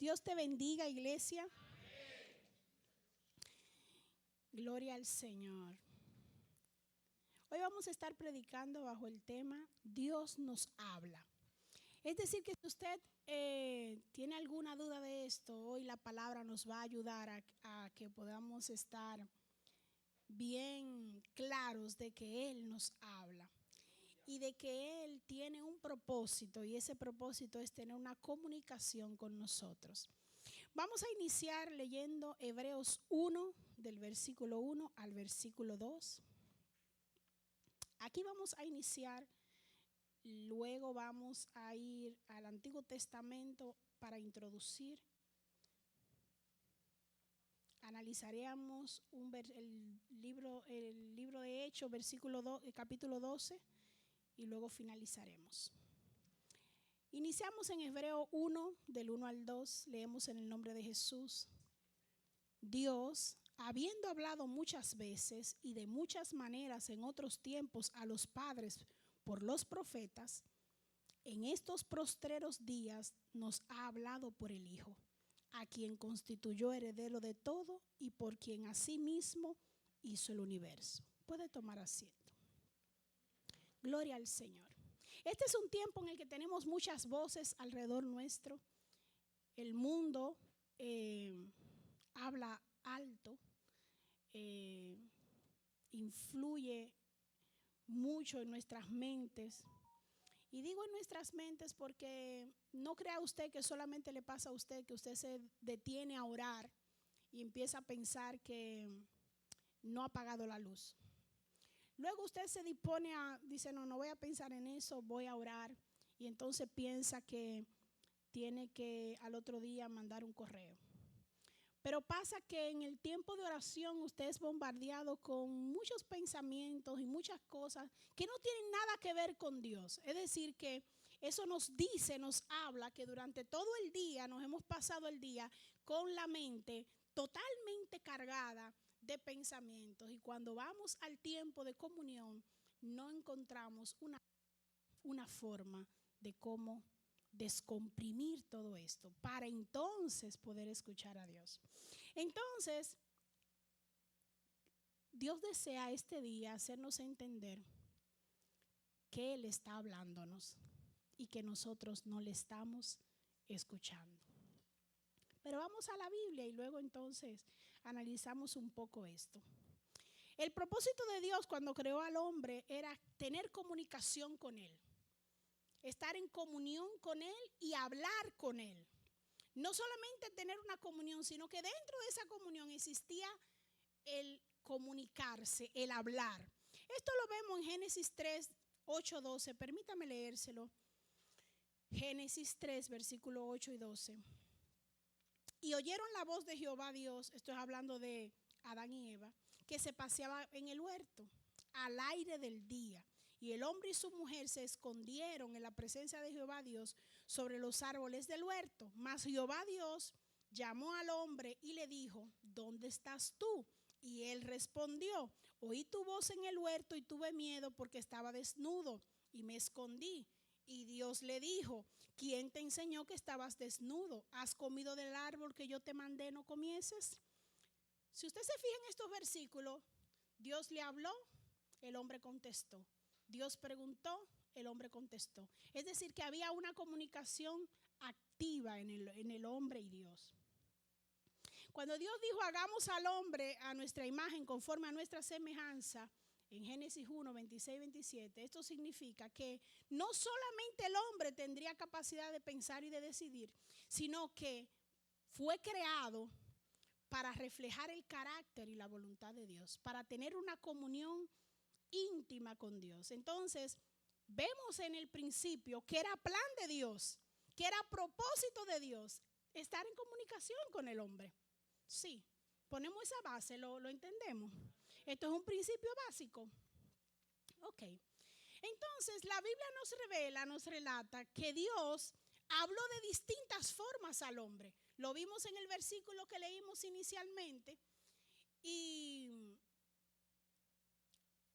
Dios te bendiga, iglesia. Gloria al Señor. Hoy vamos a estar predicando bajo el tema Dios nos habla. Es decir, que si usted tiene alguna duda de esto, hoy la palabra nos va a ayudar a que podamos estar bien claros de que Él nos habla y de que Él tiene un propósito, y ese propósito es tener una comunicación con nosotros. Vamos a iniciar leyendo Hebreos 1, del versículo 1 al versículo 2. Aquí vamos a iniciar, luego vamos a ir al Antiguo Testamento para introducir. Analizaremos el libro de Hechos, capítulo 12, y luego finalizaremos. Iniciamos en Hebreos 1, del 1 al 2, leemos en el nombre de Jesús. Dios, habiendo hablado muchas veces y de muchas maneras en otros tiempos a los padres por los profetas, en estos postreros días nos ha hablado por el Hijo, a quien constituyó heredero de todo y por quien asimismo hizo el universo. Puede tomar asiento. Gloria al Señor. Este es un tiempo en el que tenemos muchas voces alrededor nuestro. El mundo habla alto, influye mucho en nuestras mentes. Y digo en nuestras mentes porque no crea usted que solamente le pasa a usted, que usted se detiene a orar y empieza a pensar que no ha apagado la luz. Luego usted se dispone dice, no voy a pensar en eso, voy a orar. Y entonces piensa que tiene que al otro día mandar un correo. Pero pasa que en el tiempo de oración usted es bombardeado con muchos pensamientos y muchas cosas que no tienen nada que ver con Dios. Es decir, que eso nos habla que durante todo el día nos hemos pasado el día con la mente totalmente cargada de pensamientos, y cuando vamos al tiempo de comunión no encontramos una forma de cómo descomprimir todo esto para entonces poder escuchar a Dios. Entonces, Dios desea este día hacernos entender que Él está hablándonos y que nosotros no le estamos escuchando. Pero vamos a la Biblia y luego entonces analizamos un poco esto. El propósito de Dios cuando creó al hombre era tener comunicación con Él, estar en comunión con Él y hablar con Él. No solamente tener una comunión, sino que dentro de esa comunión existía el comunicarse, el hablar. Esto lo vemos en Génesis 3, 8, 12. Permítame leérselo. Génesis 3, versículo 8 y 12. Y oyeron la voz de Jehová Dios, esto es hablando de Adán y Eva, que se paseaba en el huerto al aire del día. Y el hombre y su mujer se escondieron en la presencia de Jehová Dios sobre los árboles del huerto. Mas Jehová Dios llamó al hombre y le dijo, ¿dónde estás tú? Y él respondió, oí tu voz en el huerto y tuve miedo porque estaba desnudo y me escondí. Y Dios le dijo, ¿quién te enseñó que estabas desnudo? ¿Has comido del árbol que yo te mandé no comieses? Si usted se fija en estos versículos, Dios le habló, el hombre contestó. Dios preguntó, el hombre contestó. Es decir, que había una comunicación activa en el hombre y Dios. Cuando Dios dijo, hagamos al hombre a nuestra imagen, conforme a nuestra semejanza, en Génesis 1, 26 y 27, esto significa que no solamente el hombre tendría capacidad de pensar y de decidir, sino que fue creado para reflejar el carácter y la voluntad de Dios, para tener una comunión íntima con Dios. Entonces, vemos en el principio que era plan de Dios, que era propósito de Dios, estar en comunicación con el hombre. Sí, ponemos esa base, lo entendemos. Esto es un principio básico. Ok. Entonces, la Biblia nos relata que Dios habló de distintas formas al hombre. Lo vimos en el versículo que leímos inicialmente. Y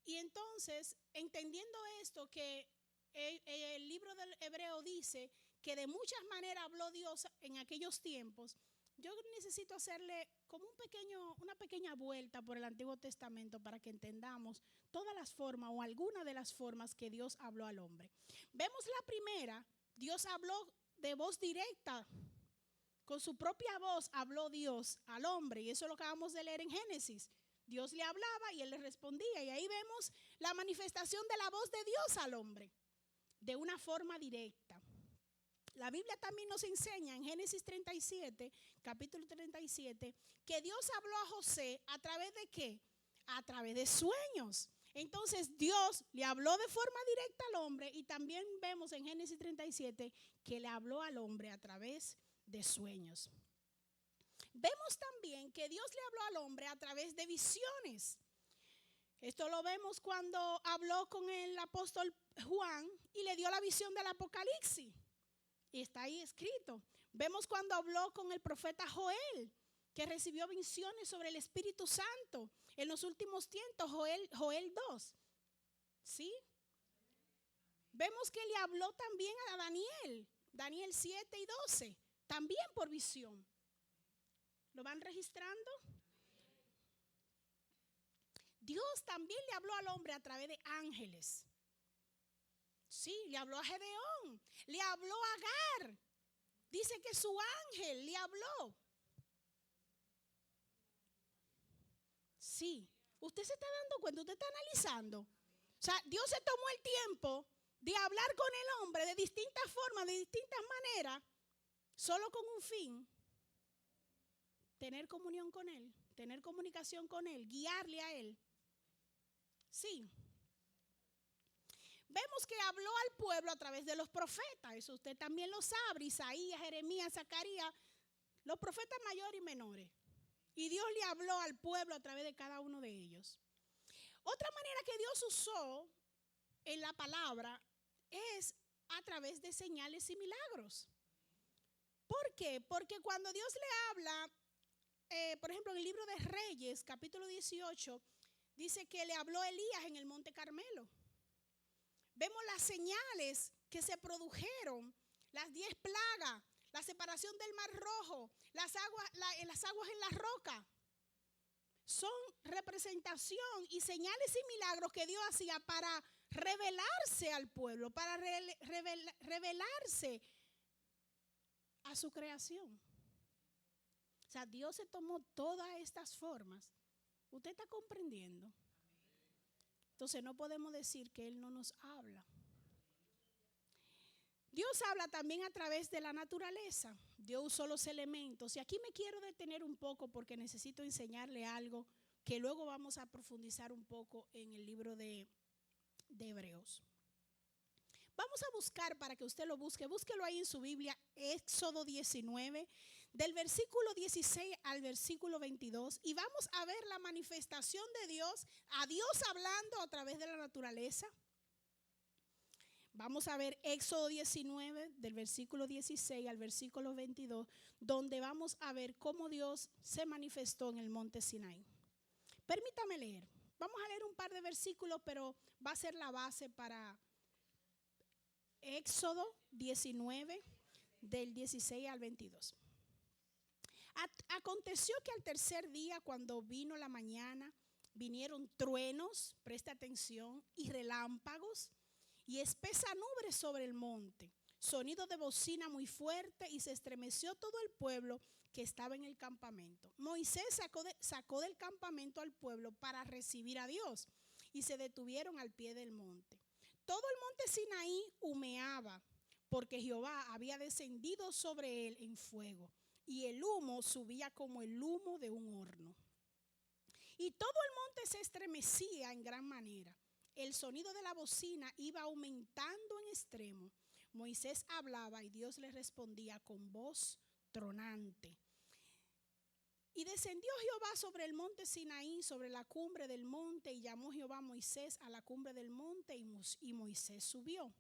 entonces, entendiendo esto, que el libro del Hebreo dice que de muchas maneras habló Dios en aquellos tiempos, yo necesito hacerle como una pequeña vuelta por el Antiguo Testamento para que entendamos todas las formas o algunas de las formas que Dios habló al hombre. Vemos la primera, Dios habló de voz directa. Con su propia voz habló Dios al hombre, y eso lo acabamos de leer en Génesis. Dios le hablaba y él le respondía, y ahí vemos la manifestación de la voz de Dios al hombre, de una forma directa. La Biblia también nos enseña en Génesis 37, capítulo 37, que Dios habló a José a través de ¿qué? A través de sueños. Entonces Dios le habló de forma directa al hombre, y también vemos en Génesis 37 que le habló al hombre a través de sueños. Vemos también que Dios le habló al hombre a través de visiones. Esto lo vemos cuando habló con el apóstol Juan y le dio la visión del Apocalipsis. Y está ahí escrito. Vemos cuando habló con el profeta Joel, que recibió visiones sobre el Espíritu Santo en los últimos tiempos, Joel 2. ¿Sí? Vemos que le habló también a Daniel 7 y 12, también por visión. ¿Lo van registrando? Dios también le habló al hombre a través de ángeles. Sí, le habló a Gedeón, le habló a Agar. Dice que su ángel le habló. Sí, usted se está dando cuenta, usted está analizando. O sea, Dios se tomó el tiempo de hablar con el hombre de distintas formas, de distintas maneras, solo con un fin: tener comunión con él, tener comunicación con él, guiarle a él. Sí. Vemos que habló al pueblo a través de los profetas. Eso usted también lo sabe: Isaías, Jeremías, Zacarías, los profetas mayores y menores. Y Dios le habló al pueblo a través de cada uno de ellos. Otra manera que Dios usó en la palabra es a través de señales y milagros. ¿Por qué? Porque cuando Dios le habla, por ejemplo, en el libro de Reyes, capítulo 18, dice que le habló a Elías en el monte Carmelo. Vemos las señales que se produjeron, las 10 plagas, la separación del Mar Rojo, las aguas en la roca. Son representación y señales y milagros que Dios hacía para revelarse al pueblo, para revelarse a su creación. O sea, Dios se tomó todas estas formas. ¿Usted está comprendiendo? Entonces no podemos decir que Él no nos habla. Dios habla también a través de la naturaleza. Dios usó los elementos. Y aquí me quiero detener un poco porque necesito enseñarle algo que luego vamos a profundizar un poco en el libro de Hebreos. Vamos a buscar, para que usted lo busque, búsquelo ahí en su Biblia, Éxodo 19, del versículo 16 al versículo 22, y vamos a ver la manifestación de Dios, a Dios hablando a través de la naturaleza. Vamos a ver Éxodo 19, del versículo 16 al versículo 22, donde vamos a ver cómo Dios se manifestó en el monte Sinaí. Permítame leer. Vamos a leer un par de versículos, pero va a ser la base para Éxodo 19, del 16 al 22. Aconteció que al tercer día, cuando vino la mañana, vinieron truenos, presta atención, y relámpagos, y espesa nube sobre el monte, sonido de bocina muy fuerte, y se estremeció todo el pueblo que estaba en el campamento. Moisés sacó del campamento al pueblo para recibir a Dios, y se detuvieron al pie del monte. Todo el monte Sinaí humeaba, porque Jehová había descendido sobre él en fuego, y el humo subía como el humo de un horno. Y todo el monte se estremecía en gran manera. El sonido de la bocina iba aumentando en extremo. Moisés hablaba y Dios le respondía con voz tronante. Y descendió Jehová sobre el monte Sinaí, sobre la cumbre del monte, y llamó Jehová a Moisés a la cumbre del monte, y Moisés subió.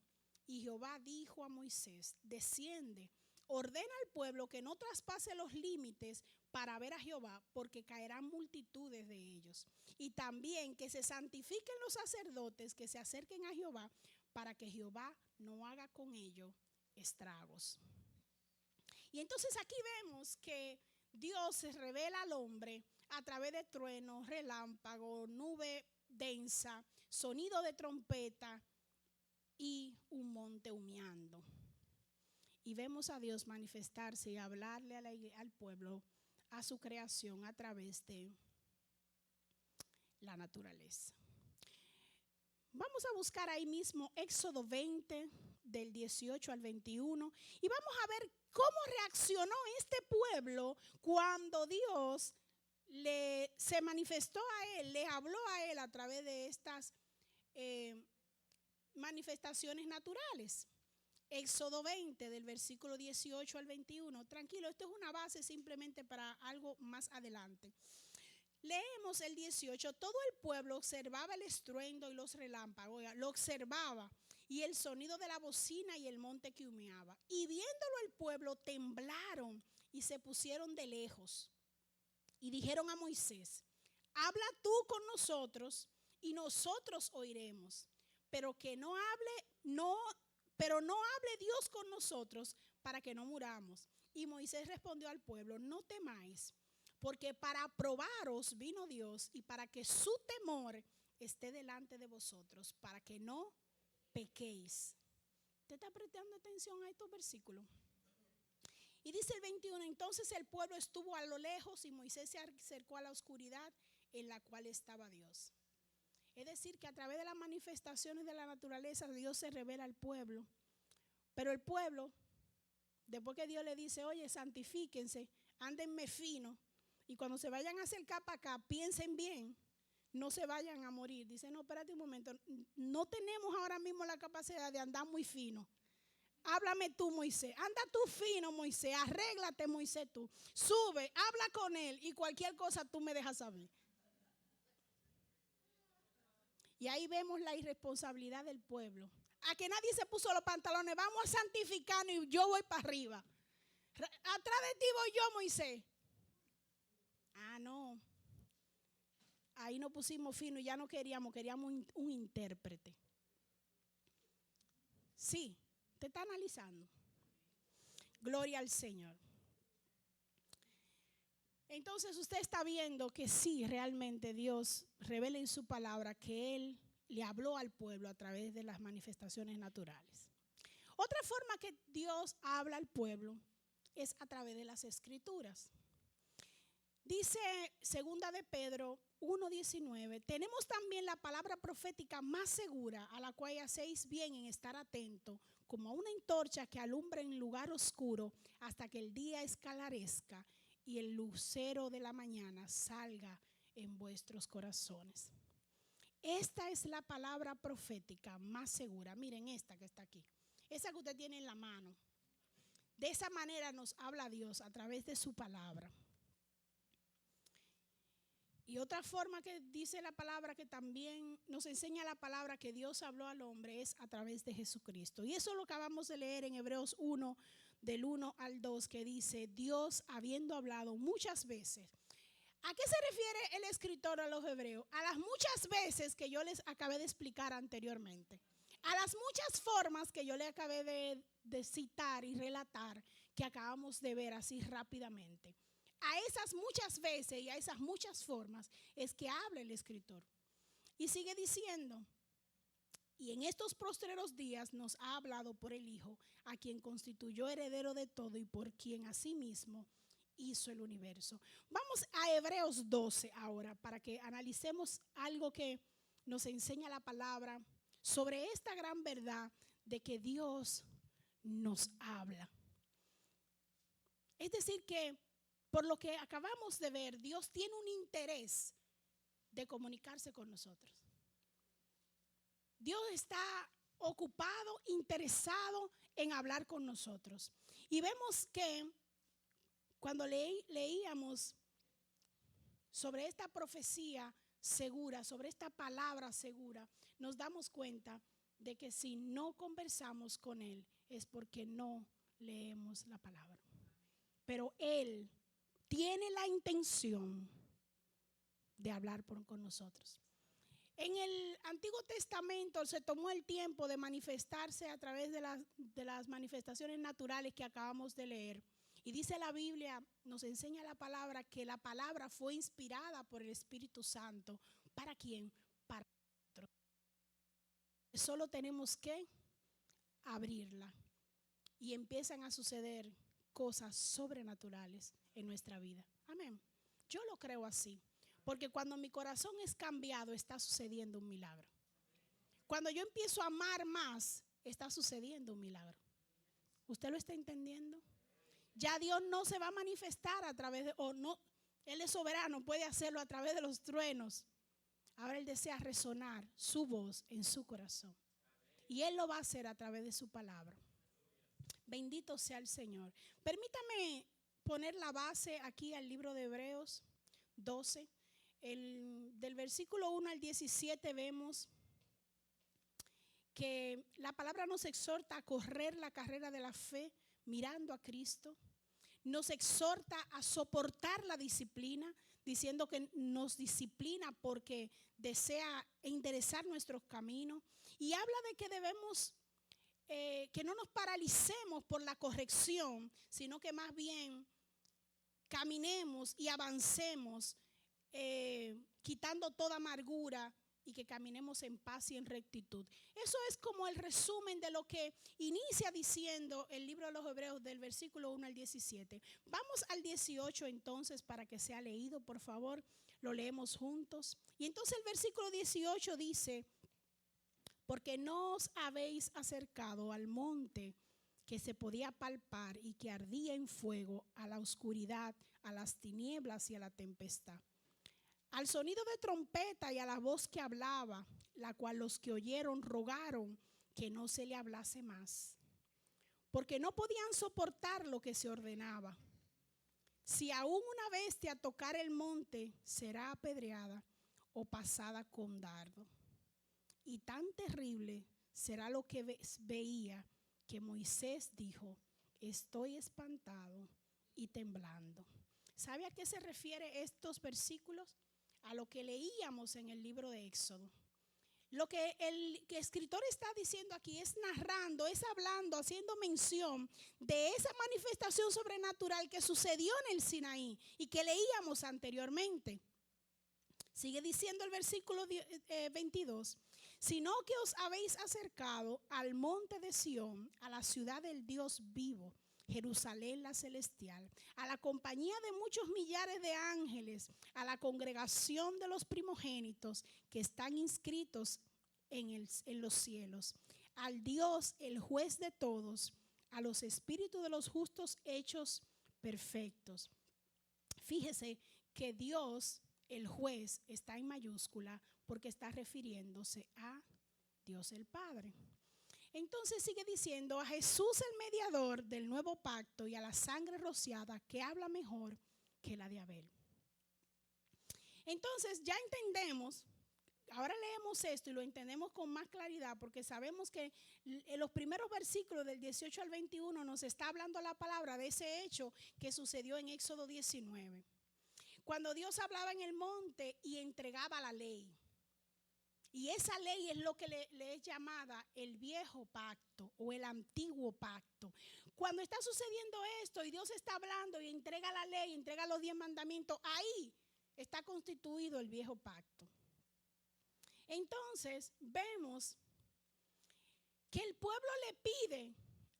Y Jehová dijo a Moisés: desciende, ordena al pueblo que no traspase los límites para ver a Jehová, porque caerán multitudes de ellos. Y también que se santifiquen los sacerdotes que se acerquen a Jehová, para que Jehová no haga con ellos estragos. Y entonces aquí vemos que Dios se revela al hombre a través de truenos, relámpagos, nube densa, sonido de trompeta y un monte humeando. Y vemos a Dios manifestarse y hablarle al pueblo, a su creación, a través de la naturaleza. Vamos a buscar ahí mismo Éxodo 20, del 18 al 21, y vamos a ver cómo reaccionó este pueblo cuando Dios se manifestó a él, le habló a él a través de estas manifestaciones naturales. Éxodo 20, del versículo 18 al 21. Tranquilo, esto es una base simplemente para algo más adelante. Leemos el 18. Todo el pueblo observaba el estruendo y los relámpagos. Oiga, lo observaba, y el sonido de la bocina y el monte que humeaba. Y viéndolo el pueblo temblaron y se pusieron de lejos. Y dijeron a Moisés: habla tú con nosotros y nosotros oiremos. Pero no hable Dios con nosotros para que no muramos. Y Moisés respondió al pueblo: no temáis, porque para probaros vino Dios y para que su temor esté delante de vosotros, para que no pequéis. ¿Usted está prestando atención a estos versículos? Y dice el 21, entonces el pueblo estuvo a lo lejos y Moisés se acercó a la oscuridad en la cual estaba Dios. Es decir, que a través de las manifestaciones de la naturaleza Dios se revela al pueblo. Pero el pueblo, después que Dios le dice: oye, santifíquense, ándenme fino, y cuando se vayan a acercar para acá, piensen bien, no se vayan a morir. Dice: no, espérate un momento, no tenemos ahora mismo la capacidad de andar muy fino. Háblame tú, Moisés, anda tú fino, Moisés, arréglate, Moisés, tú. Sube, habla con él y cualquier cosa tú me dejas saber. Y ahí vemos la irresponsabilidad del pueblo. A que nadie se puso los pantalones, vamos a santificarnos y yo voy para arriba. Atrás de ti voy yo, Moisés. Ah, no. Ahí nos pusimos fino y ya no queríamos un intérprete. Sí, te está analizando. Gloria al Señor. Entonces usted está viendo que sí, realmente Dios revela en su palabra que Él le habló al pueblo a través de las manifestaciones naturales. Otra forma que Dios habla al pueblo es a través de las escrituras. Dice 2 de Pedro 1:19, tenemos también la palabra profética más segura, a la cual hacéis bien en estar atento, como a una antorcha que alumbra en lugar oscuro hasta que el día esclarezca y el lucero de la mañana salga en vuestros corazones. Esta es la palabra profética más segura. Miren esta que está aquí, esa que usted tiene en la mano. De esa manera nos habla Dios a través de su palabra. Y otra forma que dice la palabra, que también nos enseña la palabra que Dios habló al hombre, es a través de Jesucristo. Y eso lo acabamos de leer en Hebreos 1, del 1 al 2, que dice: Dios habiendo hablado muchas veces. ¿A qué se refiere el escritor a los hebreos? A las muchas veces que yo les acabé de explicar anteriormente. A las muchas formas que yo le acabé de citar y relatar, que acabamos de ver así rápidamente. A esas muchas veces y a esas muchas formas es que habla el escritor. Y sigue diciendo: y en estos postreros días nos ha hablado por el Hijo, a quien constituyó heredero de todo y por quien asimismo hizo el universo. Vamos a Hebreos 12 ahora, para que analicemos algo que nos enseña la palabra sobre esta gran verdad de que Dios nos habla. Es decir, que por lo que acabamos de ver, Dios tiene un interés de comunicarse con nosotros. Dios está ocupado, interesado en hablar con nosotros. Y vemos que cuando leíamos sobre esta profecía segura, sobre esta palabra segura, nos damos cuenta de que si no conversamos con Él es porque no leemos la palabra. Pero Él tiene la intención de hablar con nosotros. En el Antiguo Testamento se tomó el tiempo de manifestarse a través de las manifestaciones naturales que acabamos de leer. Y dice la Biblia, nos enseña la palabra, que la palabra fue inspirada por el Espíritu Santo. ¿Para quién? Para nosotros. Solo tenemos que abrirla y empiezan a suceder cosas sobrenaturales en nuestra vida. Amén. Yo lo creo así. Porque cuando mi corazón es cambiado, está sucediendo un milagro. Cuando yo empiezo a amar más, está sucediendo un milagro. ¿Usted lo está entendiendo? Ya Dios no se va a manifestar a través de, o no, Él es soberano, puede hacerlo a través de los truenos. Ahora Él desea resonar su voz en su corazón. Y Él lo va a hacer a través de su palabra. Bendito sea el Señor. Permítame poner la base aquí al libro de Hebreos 12. Del versículo 1 al 17 vemos que la palabra nos exhorta a correr la carrera de la fe mirando a Cristo. Nos exhorta a soportar la disciplina, diciendo que nos disciplina porque desea enderezar nuestros caminos. Y habla de que debemos, que no nos paralicemos por la corrección, sino que más bien caminemos y avancemos, quitando toda amargura, y que caminemos en paz y en rectitud. Eso es como el resumen de lo que inicia diciendo el libro de los Hebreos, del versículo 1 al 17. Vamos al 18 entonces, para que sea leído, por favor. Lo leemos juntos. Y entonces el versículo 18 dice: porque no os habéis acercado al monte que se podía palpar y que ardía en fuego, a la oscuridad, a las tinieblas y a la tempestad, al sonido de trompeta y a la voz que hablaba, la cual los que oyeron rogaron que no se le hablase más, porque no podían soportar lo que se ordenaba. Si aún una bestia tocar el monte, será apedreada o pasada con dardo. Y tan terrible será lo que veía, que Moisés dijo: estoy espantado y temblando. ¿Sabe a qué se refiere estos versículos? A lo que leíamos en el libro de Éxodo. Lo que el escritor está diciendo aquí es narrando, es hablando, haciendo mención de esa manifestación sobrenatural que sucedió en el Sinaí y que leíamos anteriormente. Sigue diciendo el versículo 22: sino que os habéis acercado al monte de Sión, a la ciudad del Dios vivo, Jerusalén la celestial, a la compañía de muchos millares de ángeles, a la congregación de los primogénitos que están inscritos en los cielos, al Dios, el juez de todos, a los espíritus de los justos hechos perfectos. Fíjese que Dios, el juez, está en mayúscula porque está refiriéndose a Dios el Padre. Entonces sigue diciendo: a Jesús el mediador del nuevo pacto, y a la sangre rociada que habla mejor que la de Abel. Entonces ya entendemos, ahora leemos esto y lo entendemos con más claridad, porque sabemos que en los primeros versículos del 18 al 21 nos está hablando la palabra de ese hecho que sucedió en Éxodo 19. Cuando Dios hablaba en el monte y entregaba la ley. Y esa ley es lo que le es llamada el viejo pacto o el antiguo pacto. Cuando está sucediendo esto y Dios está hablando y entrega la ley, entrega los 10 mandamientos, ahí está constituido el viejo pacto. Entonces vemos que el pueblo le pide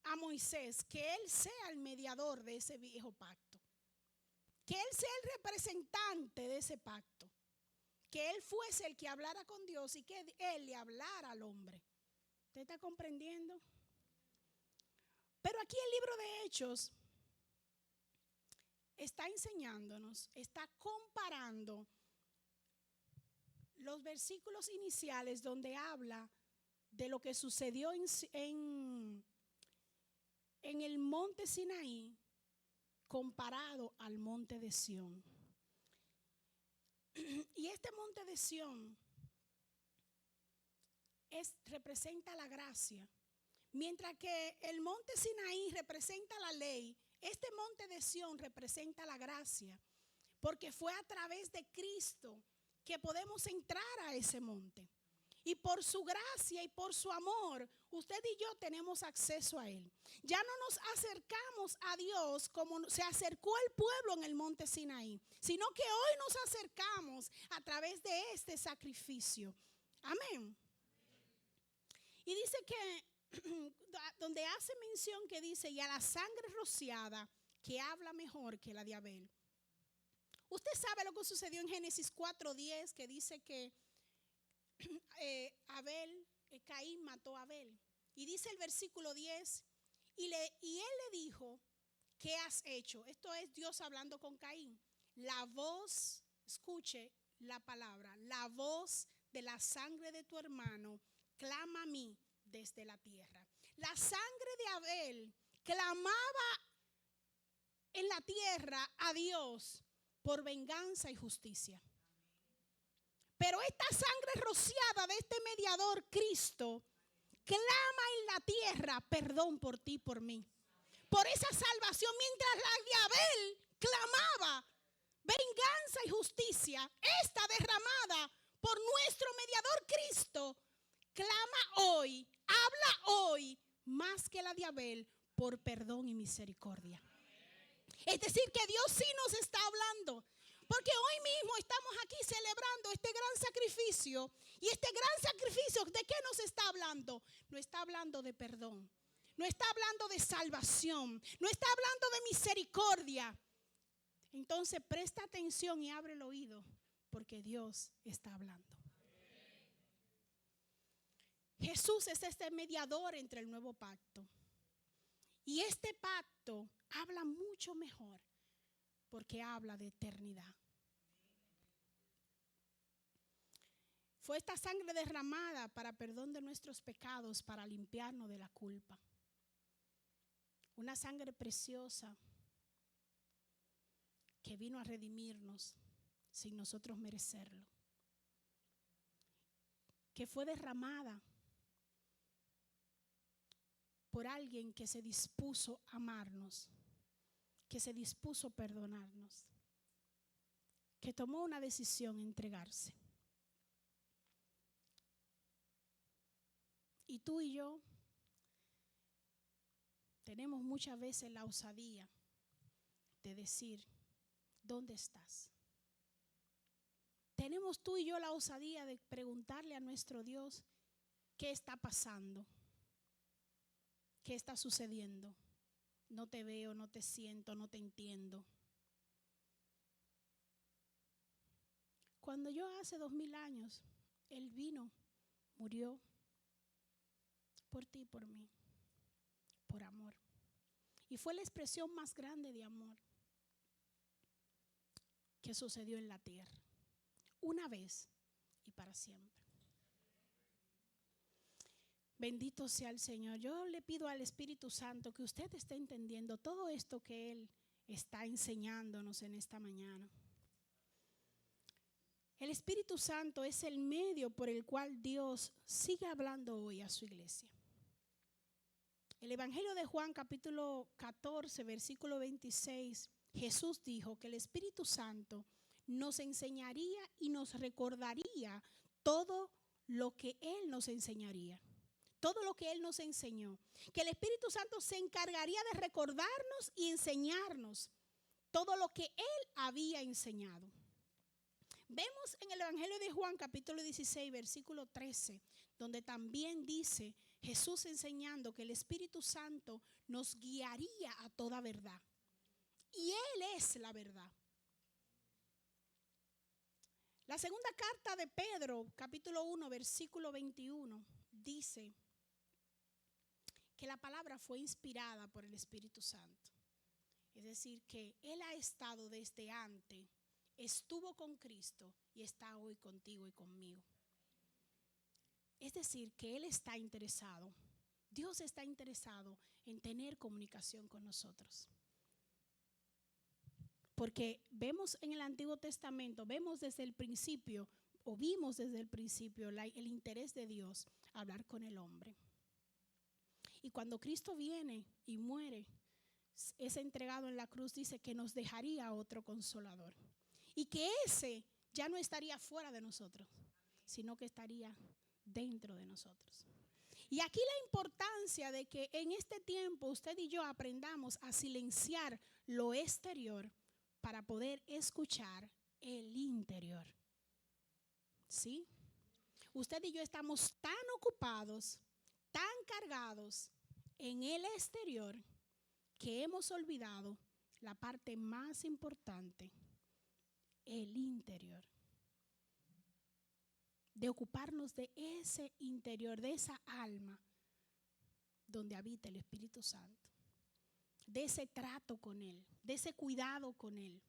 a Moisés que él sea el mediador de ese viejo pacto, que él sea el representante de ese pacto, que él fuese el que hablara con Dios y que él le hablara al hombre. ¿Usted está comprendiendo? Pero aquí el libro de Hechos está enseñándonos, está comparando los versículos iniciales donde habla de lo que sucedió en el monte Sinaí comparado al monte de Sión. Y este monte de Sión representa la gracia. Mientras que el monte Sinaí representa la ley, este monte de Sión representa la gracia. Porque fue a través de Cristo que podemos entrar a ese monte. Y por su gracia y por su amor, usted y yo tenemos acceso a Él. Ya no nos acercamos a Dios como se acercó el pueblo en el monte Sinaí, sino que hoy nos acercamos a través de este sacrificio. Amén. Y dice que, donde hace mención que dice, y a la sangre rociada, que habla mejor que la de Abel. Usted sabe lo que sucedió en Génesis 4:10, que dice que Caín mató a Abel. Y dice el versículo 10, y él le dijo, ¿qué has hecho? Esto es Dios hablando con Caín. La voz, escuche la palabra, la voz de la sangre de tu hermano clama a mí desde la tierra. La sangre de Abel clamaba en la tierra a Dios por venganza y justicia. Pero esta sangre rociada de este mediador Cristo clama en la tierra perdón por ti y por mí. Por esa salvación, mientras la de Abel clamaba venganza y justicia, esta derramada por nuestro mediador Cristo, clama hoy, habla hoy más que la de Abel por perdón y misericordia. Es decir, que Dios sí nos está hablando. Porque hoy mismo estamos aquí celebrando este gran sacrificio. Y este gran sacrificio, ¿de qué nos está hablando? No está hablando de perdón. No está hablando de salvación. No está hablando de misericordia. Entonces presta atención y abre el oído, porque Dios está hablando. Jesús es este mediador entre el nuevo pacto. Y este pacto habla mucho mejor, porque habla de eternidad. Fue esta sangre derramada para perdón de nuestros pecados, para limpiarnos de la culpa. Una sangre preciosa que vino a redimirnos sin nosotros merecerlo. Que fue derramada por alguien que se dispuso a amarnos, que se dispuso a perdonarnos, que tomó una decisión, entregarse. Y tú y yo tenemos muchas veces la osadía de decir, ¿dónde estás? Tenemos tú y yo la osadía de preguntarle a nuestro Dios, ¿qué está pasando? ¿Qué está sucediendo? No te veo, no te siento, no te entiendo. Cuando yo hace 2000 años, Él vino, murió por ti y por mí, por amor. Y fue la expresión más grande de amor que sucedió en la tierra, una vez y para siempre. Bendito sea el Señor. Yo le pido al Espíritu Santo que usted esté entendiendo todo esto que Él está enseñándonos en esta mañana. El Espíritu Santo es el medio por el cual Dios sigue hablando hoy a su iglesia. El Evangelio de Juan, capítulo 14, versículo 26, Jesús dijo que el Espíritu Santo nos enseñaría y nos recordaría todo lo que Él nos enseñaría. Todo lo que Él nos enseñó. Que el Espíritu Santo se encargaría de recordarnos y enseñarnos todo lo que Él había enseñado. Vemos en el Evangelio de Juan, capítulo 16, versículo 13, donde también dice Jesús enseñando que el Espíritu Santo nos guiaría a toda verdad. Y Él es la verdad. La segunda carta de Pedro, capítulo 1, versículo 21, dice que la palabra fue inspirada por el Espíritu Santo. Es decir, que Él ha estado desde antes, estuvo con Cristo y está hoy contigo y conmigo. Es decir, que Él está interesado, Dios está interesado en tener comunicación con nosotros. Porque vemos en el Antiguo Testamento, vemos desde el principio, o vimos desde el principio el interés de Dios a hablar con el hombre. Y cuando Cristo viene y muere, es entregado en la cruz, dice que nos dejaría otro consolador. Y que ese ya no estaría fuera de nosotros, sino que estaría dentro de nosotros. Y aquí la importancia de que en este tiempo usted y yo aprendamos a silenciar lo exterior para poder escuchar el interior. ¿Sí? Usted y yo estamos tan ocupados, tan cargados en el exterior, que hemos olvidado la parte más importante, el interior. De ocuparnos de ese interior, de esa alma donde habita el Espíritu Santo, de ese trato con Él, de ese cuidado con Él.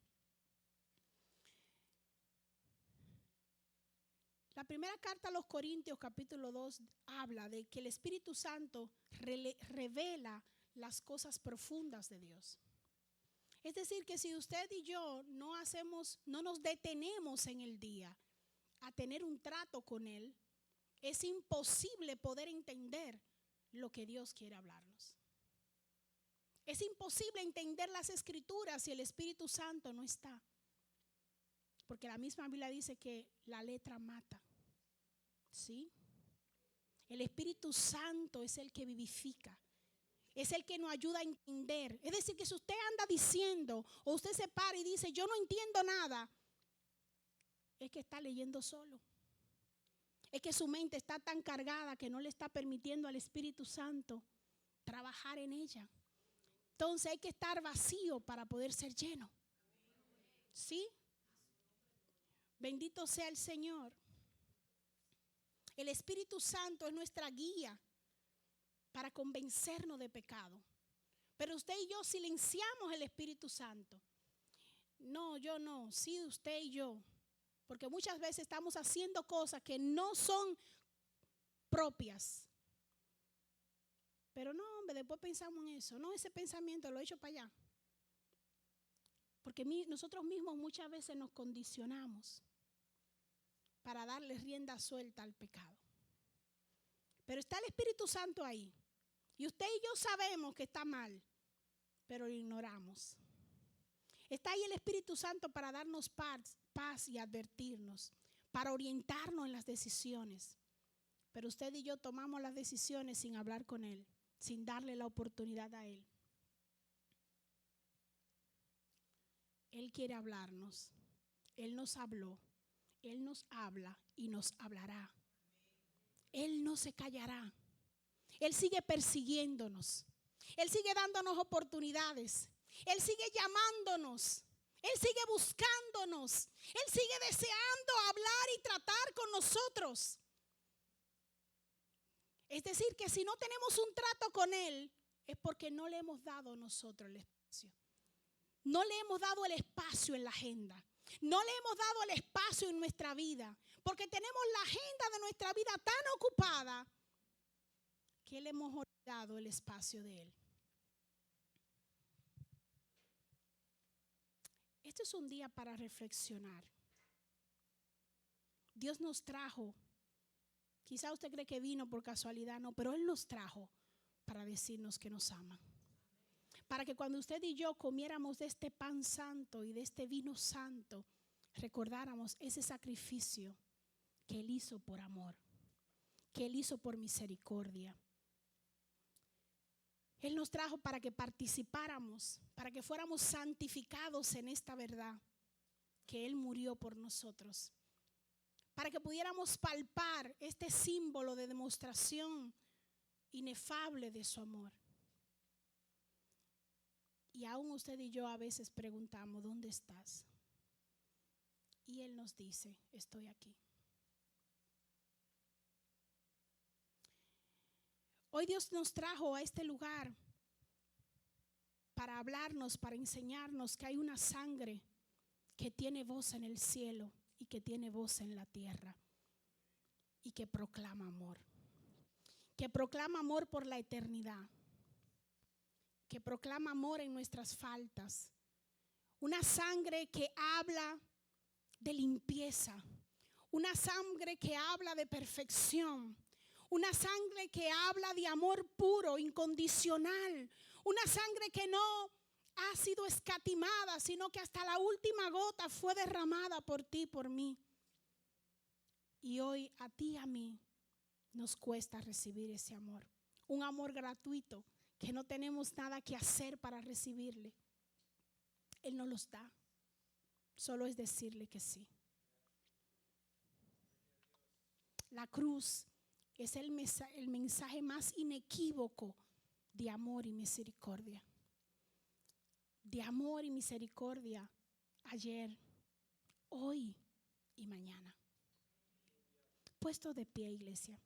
La primera carta a los Corintios, capítulo 2, habla de que el Espíritu Santo revela las cosas profundas de Dios. Es decir, que si usted y yo no nos detenemos en el día a tener un trato con Él, es imposible poder entender lo que Dios quiere hablarnos. Es imposible entender las Escrituras si el Espíritu Santo no está. Porque la misma Biblia dice que la letra mata. ¿Sí? El Espíritu Santo es el que vivifica. Es el que nos ayuda a entender. Es decir, que si usted anda diciendo, o usted se para y dice, yo no entiendo nada, es que está leyendo solo. Es que su mente está tan cargada que no le está permitiendo al Espíritu Santo trabajar en ella. Entonces hay que estar vacío para poder ser lleno. ¿Sí? Bendito sea el Señor. El Espíritu Santo es nuestra guía para convencernos de pecado. Pero usted y yo silenciamos el Espíritu Santo. No, yo no. Sí, usted y yo. Porque muchas veces estamos haciendo cosas que no son propias. Pero no, hombre, después pensamos en eso. No, ese pensamiento lo he hecho para allá. Porque nosotros mismos muchas veces nos condicionamos para darle rienda suelta al pecado. Pero está el Espíritu Santo ahí. Y usted y yo sabemos que está mal, pero lo ignoramos. Está ahí el Espíritu Santo para darnos paz y advertirnos, para orientarnos en las decisiones. Pero usted y yo tomamos las decisiones sin hablar con Él, sin darle la oportunidad a Él. Él quiere hablarnos. Él nos habló. Él nos habla y nos hablará. Él no se callará. Él sigue persiguiéndonos. Él sigue dándonos oportunidades. Él sigue llamándonos. Él sigue buscándonos. Él sigue deseando hablar y tratar con nosotros. Es decir, que si no tenemos un trato con Él, es porque no le hemos dado nosotros el espacio. No le hemos dado el espacio en la agenda. No le hemos dado el espacio en nuestra vida. Porque tenemos la agenda de nuestra vida tan ocupada que le hemos olvidado el espacio de Él. Este es un día para reflexionar. Dios nos trajo. Quizá usted cree que vino por casualidad, no, pero Él nos trajo para decirnos que nos ama. Para que cuando usted y yo comiéramos de este pan santo y de este vino santo, recordáramos ese sacrificio que Él hizo por amor, que Él hizo por misericordia. Él nos trajo para que participáramos, para que fuéramos santificados en esta verdad, que Él murió por nosotros. Para que pudiéramos palpar este símbolo de demostración inefable de su amor. Y aún usted y yo a veces preguntamos, ¿dónde estás? Y Él nos dice, estoy aquí. Hoy Dios nos trajo a este lugar para hablarnos, para enseñarnos que hay una sangre que tiene voz en el cielo y que tiene voz en la tierra y que proclama amor. Que proclama amor por la eternidad. Que proclama amor en nuestras faltas. Una sangre que habla de limpieza. Una sangre que habla de perfección. Una sangre que habla de amor puro, incondicional. Una sangre que no ha sido escatimada, sino que hasta la última gota fue derramada por ti, por mí. Y hoy a ti y a mí nos cuesta recibir ese amor. Un amor gratuito que no tenemos nada que hacer para recibirle. Él nos los da. Solo es decirle que sí. La cruz es el mensaje más inequívoco de amor y misericordia. De amor y misericordia ayer, hoy y mañana. Puesto de pie, iglesia.